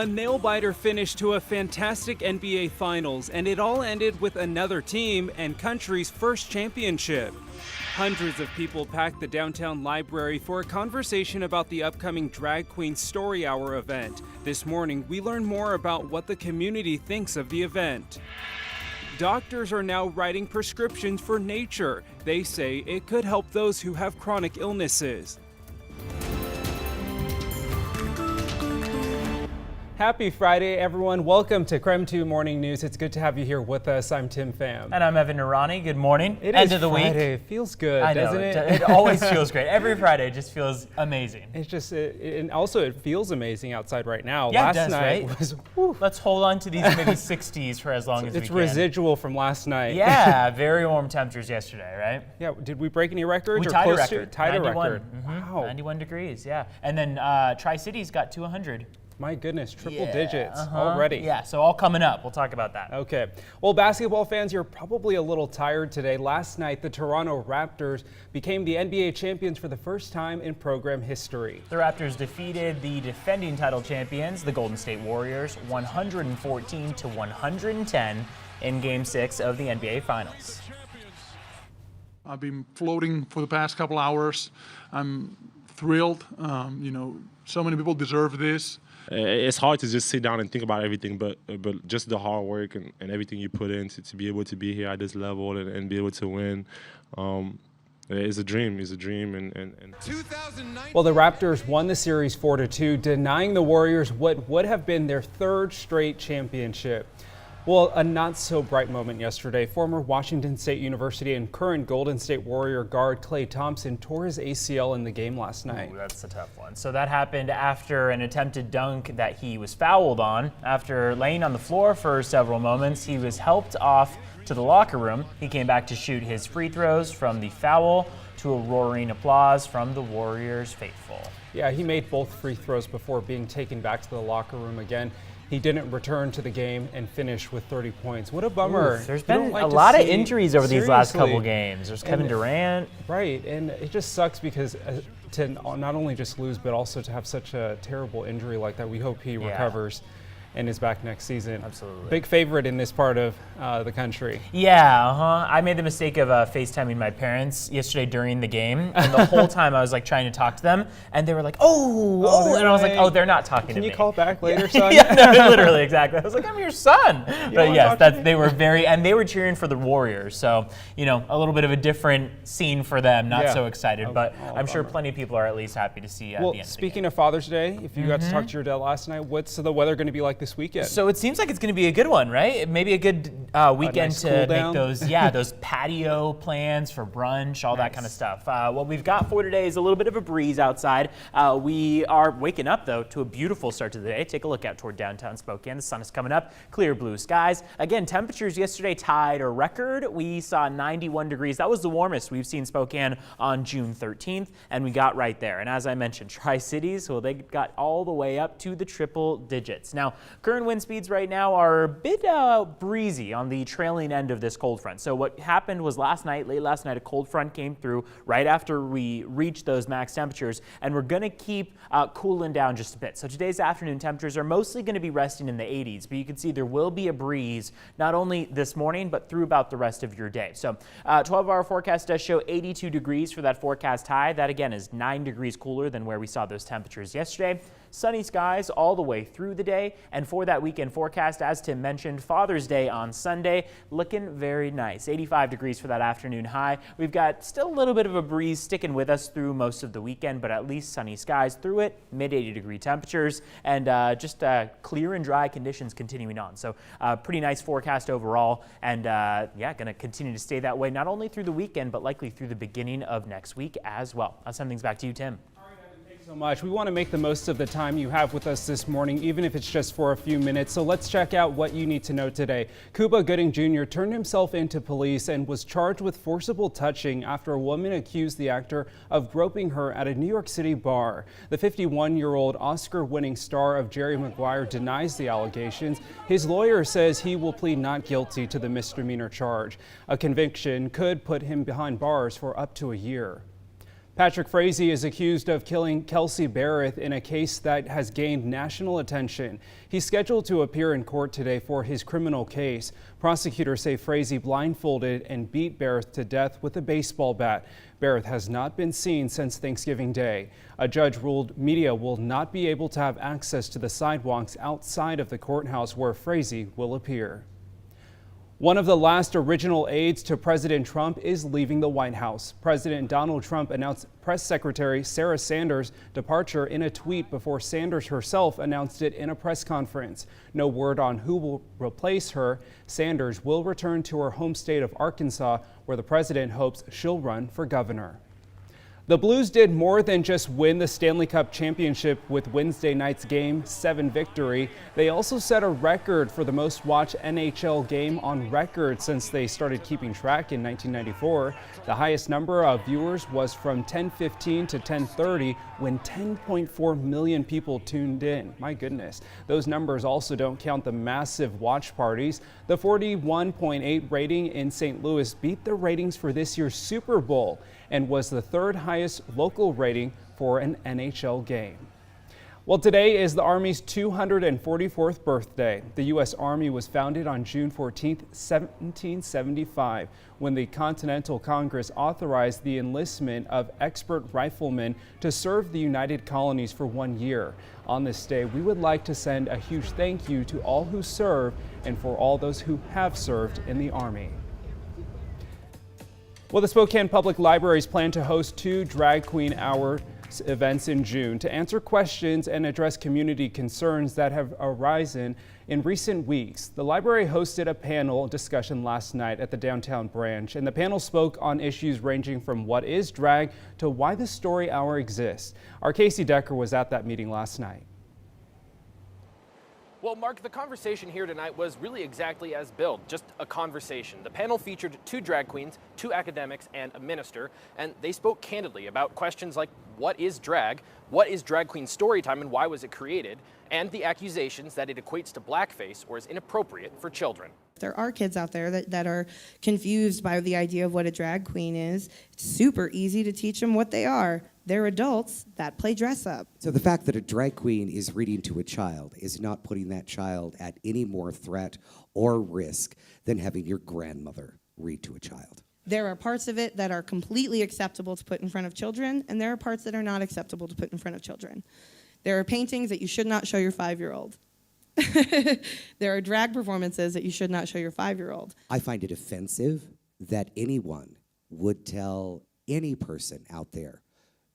A nail-biter finish to a fantastic NBA Finals, and it all ended with another team and country's first championship. Hundreds of people packed the downtown library for a conversation about the upcoming Drag Queen Story Hour event. This morning, we learned more about what the community thinks of the event. Doctors are now writing prescriptions for nature. They say it could help those who have chronic illnesses. Happy Friday, everyone. Welcome to KREM 2 Morning News. It's good to have you here with us. I'm Tim Pham. And I'm Evan Narani. Good morning. End of the Friday. week. It feels good, I know, doesn't it? It always feels great. Every Friday just feels amazing. It's just, and also it feels amazing outside right now. Yeah, last it does, night right? was, whew. Let's hold on to these maybe 60s for as long as we can. It's residual from last night. Yeah, very warm temperatures yesterday, right? Yeah, did we break any records? We tied a close to? record. Tied 91. a record. Wow. 91 degrees, yeah. And then Tri-Cities got to 100. My goodness, triple digits already. Yeah, so all coming up. We'll talk about that. Okay. Well, basketball fans, you're probably a little tired today. Last night, the Toronto Raptors became the NBA champions for the first time in program history. The Raptors defeated the defending title champions, the Golden State Warriors, 114-110 in Game 6 of the NBA Finals. I've been floating for the past couple hours. I'm thrilled. So many people deserve this. It's hard to just sit down and think about everything, but just the hard work and everything you put in to be able to be here at this level and be able to win. It's a dream. It's a dream. And Well, the Raptors won the series 4-2, denying the Warriors what would have been their third straight championship. Well, a not so bright moment yesterday. Former Washington State University and current Golden State Warrior guard Klay Thompson tore his ACL in the game last night. Ooh, that's a tough one. So that happened after an attempted dunk that he was fouled on. After laying on the floor for several moments, he was helped off to the locker room. He came back to shoot his free throws from the foul to a roaring applause from the Warriors faithful. Yeah, he made both free throws before being taken back to the locker room again. He didn't return to the game and finish with 30 points. What a bummer. Oof, there's been a lot of injuries over these last couple games. There's Kevin Durant. Right, and it just sucks because to not only just lose, but also to have such a terrible injury like that. We hope he recovers and is back next season. Absolutely. Big favorite in this part of the country. Yeah, I made the mistake of FaceTiming my parents yesterday during the game, and the whole time I was like trying to talk to them, and they were like, oh, and I was like, oh, they're not talking to me. Can you call back later, son? Yeah, no, literally, exactly. I was like, I'm your son. But yes, they were they were cheering for the Warriors, so, a little bit of a different scene for them, not so excited, but I'm sure plenty of people are at least happy to see at the end of the game. Speaking of Father's Day, if you got to talk to your dad last night, what's the weather going to be like this weekend? So it seems like it's going to be a good one, right? Maybe a good weekend to make those patio plans for brunch, all that kind of stuff. What we've got for today is a little bit of a breeze outside. We are waking up, though, to a beautiful start to the day. Take a look out toward downtown Spokane. The sun is coming up, clear blue skies. Again, temperatures yesterday tied a record. We saw 91 degrees. That was the warmest we've seen Spokane on June 13th, and we got right there. And as I mentioned, Tri-Cities, well, they got all the way up to the triple digits. Now, current wind speeds right now are a bit breezy on the trailing end of this cold front. So what happened was late last night, a cold front came through right after we reached those max temperatures, and we're going to keep cooling down just a bit. So today's afternoon temperatures are mostly going to be resting in the 80s, but you can see there will be a breeze not only this morning, but through about the rest of your day. So 12-hour forecast does show 82 degrees for that forecast high. That again is 9 degrees cooler than where we saw those temperatures yesterday. Sunny skies all the way through the day, and for that weekend forecast, as Tim mentioned, Father's Day on Sunday, looking very nice. 85 degrees for that afternoon high. We've got still a little bit of a breeze sticking with us through most of the weekend, but at least sunny skies through it, mid 80 degree temperatures, and just clear and dry conditions continuing on. So pretty nice forecast overall, and going to continue to stay that way, not only through the weekend, but likely through the beginning of next week as well. I'll send things back to you, Tim. So much. We want to make the most of the time you have with us this morning, even if it's just for a few minutes. So let's check out what you need to know today. Cuba Gooding Jr. turned himself into police and was charged with forcible touching after a woman accused the actor of groping her at a New York City bar. The 51-year-old Oscar-winning star of Jerry Maguire denies the allegations. His lawyer says he will plead not guilty to the misdemeanor charge. A conviction could put him behind bars for up to a year. Patrick Frazee is accused of killing Kelsey Barrett in a case that has gained national attention. He's scheduled to appear in court today for his criminal case. Prosecutors say Frazee blindfolded and beat Barrett to death with a baseball bat. Barrett has not been seen since Thanksgiving Day. A judge ruled media will not be able to have access to the sidewalks outside of the courthouse where Frazee will appear. One of the last original aides to President Trump is leaving the White House. President Donald Trump announced Press Secretary Sarah Sanders' departure in a tweet before Sanders herself announced it in a press conference. No word on who will replace her. Sanders will return to her home state of Arkansas, where the president hopes she'll run for governor. The Blues did more than just win the Stanley Cup championship with Wednesday night's Game 7 victory. They also set a record for the most watched NHL game on record since they started keeping track in 1994. The highest number of viewers was from 10:15 to 10:30 when 10.4 million people tuned in. My goodness. Those numbers also don't count the massive watch parties. The 41.8 rating in St. Louis beat the ratings for this year's Super Bowl and was the third highest local rating for an NHL game. Well, today is the Army's 244th birthday. The U.S. Army was founded on June 14, 1775, when the Continental Congress authorized the enlistment of expert riflemen to serve the United Colonies for 1 year. On this day, we would like to send a huge thank you to all who serve and for all those who have served in the Army. Well, the Spokane Public Libraries plan to host 2 Drag Queen Hour events in June to answer questions and address community concerns that have arisen in recent weeks. The library hosted a panel discussion last night at the downtown branch, and the panel spoke on issues ranging from what is drag to why the story hour exists. Our Casey Decker was at that meeting last night. Well, Mark, the conversation here tonight was really exactly as billed, just a conversation. The panel featured 2 drag queens, 2 academics, and a minister, and they spoke candidly about questions like what is drag queen story time and why was it created, and the accusations that it equates to blackface or is inappropriate for children. There are kids out there that are confused by the idea of what a drag queen is. It's super easy to teach them what they are. They're adults that play dress up. So the fact that a drag queen is reading to a child is not putting that child at any more threat or risk than having your grandmother read to a child. There are parts of it that are completely acceptable to put in front of children, and there are parts that are not acceptable to put in front of children. There are paintings that you should not show your 5-year-old. There are drag performances that you should not show your 5-year-old. I find it offensive that anyone would tell any person out there,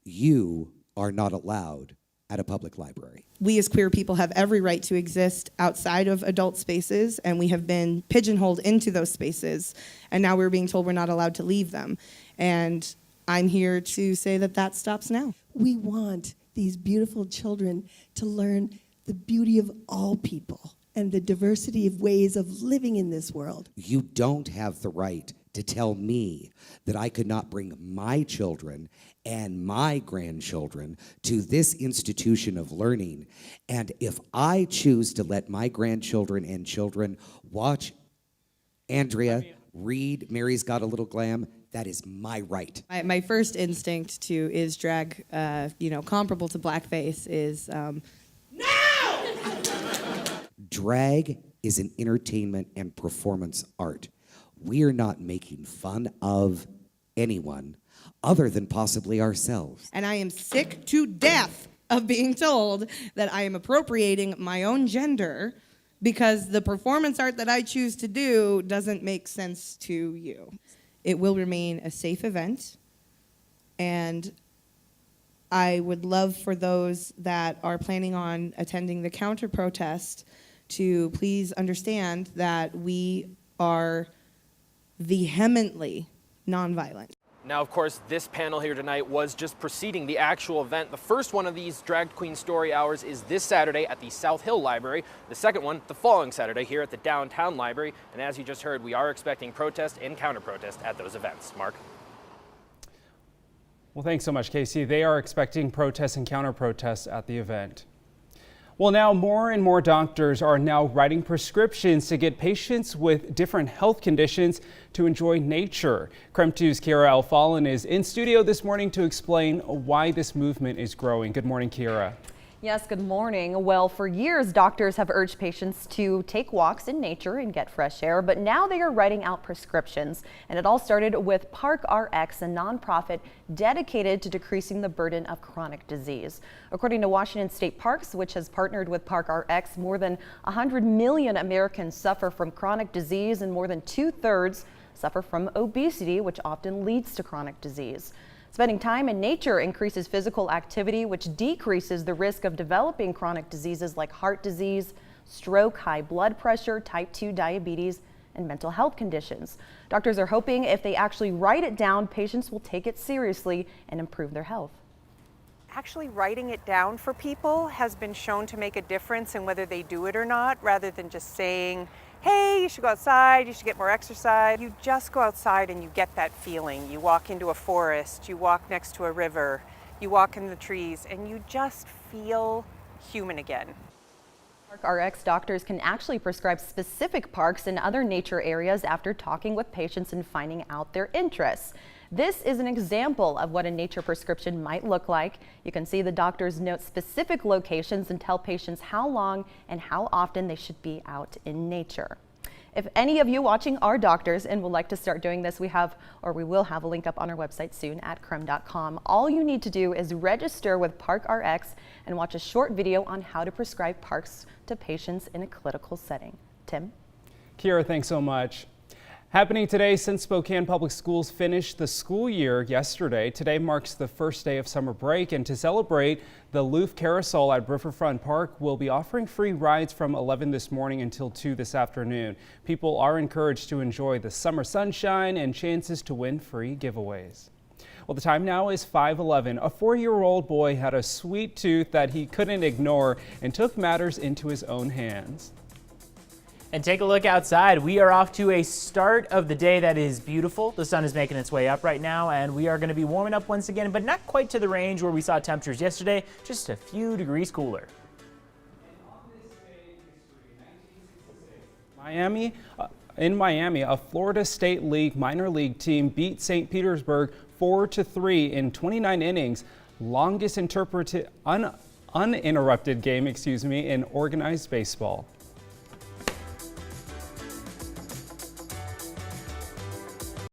you are not allowed at a public library. We as queer people have every right to exist outside of adult spaces, and we have been pigeonholed into those spaces, and now we're being told we're not allowed to leave them. And I'm here to say that that stops now. We want these beautiful children to learn the beauty of all people and the diversity of ways of living in this world. You don't have the right to tell me that I could not bring my children and my grandchildren to this institution of learning. And if I choose to let my grandchildren and children watch Andrea read Mary's Got a Little Glam, that is my right. My first instinct is drag, comparable to blackface is... Drag is an entertainment and performance art. We are not making fun of anyone other than possibly ourselves. And I am sick to death of being told that I am appropriating my own gender because the performance art that I choose to do doesn't make sense to you. It will remain a safe event, and I would love for those that are planning on attending the counter-protest to please understand that we are vehemently nonviolent. Now, of course, this panel here tonight was just preceding the actual event. The first one of these Drag Queen Story Hours is this Saturday at the South Hill Library. The second one, the following Saturday here at the Downtown Library. And as you just heard, we are expecting protest and counter-protest at those events. Mark? Well, thanks so much, Casey. They are expecting protests and counter-protests at the event. Well, now more and more doctors are now writing prescriptions to get patients with different health conditions to enjoy nature. KREM 2's Kira Alfalin is in studio this morning to explain why this movement is growing. Good morning, Kira. Yes, good morning. Well, for years, doctors have urged patients to take walks in nature and get fresh air, but now they are writing out prescriptions. And it all started with Park RX, a nonprofit dedicated to decreasing the burden of chronic disease. According to Washington State Parks, which has partnered with Park RX, more than 100 million Americans suffer from chronic disease, and more than 2/3 suffer from obesity, which often leads to chronic disease. Spending time in nature increases physical activity, which decreases the risk of developing chronic diseases like heart disease, stroke, high blood pressure, type 2 diabetes, and mental health conditions. Doctors are hoping if they actually write it down, patients will take it seriously and improve their health. Actually writing it down for people has been shown to make a difference in whether they do it or not, rather than just saying, hey, you should go outside, you should get more exercise. You just go outside and you get that feeling. You walk into a forest, you walk next to a river, you walk in the trees, and you just feel human again. Park RX doctors can actually prescribe specific parks and other nature areas after talking with patients and finding out their interests. This is an example of what a nature prescription might look like. You can see the doctors note specific locations and tell patients how long and how often they should be out in nature. If any of you watching are doctors and would like to start doing this, we will have a link up on our website soon at krem.com. All you need to do is register with Park RX and watch a short video on how to prescribe parks to patients in a clinical setting. Tim? Kira, thanks so much. Happening today since Spokane Public Schools finished the school year yesterday. Today marks the first day of summer break, and to celebrate, the Loof Carousel at Riverfront Park will be offering free rides from 11 this morning until 2 this afternoon. People are encouraged to enjoy the summer sunshine and chances to win free giveaways. Well, the time now is 5:11. A 4-year-old boy had a sweet tooth that he couldn't ignore and took matters into his own hands. And take a look outside. We are off to a start of the day that is beautiful. The sun is making its way up right now, and we are going to be warming up once again, but not quite to the range where we saw temperatures yesterday, just a few degrees cooler. In Miami, a Florida State League minor league team beat St. Petersburg 4-3 in 29 innings, longest uninterrupted game, in organized baseball.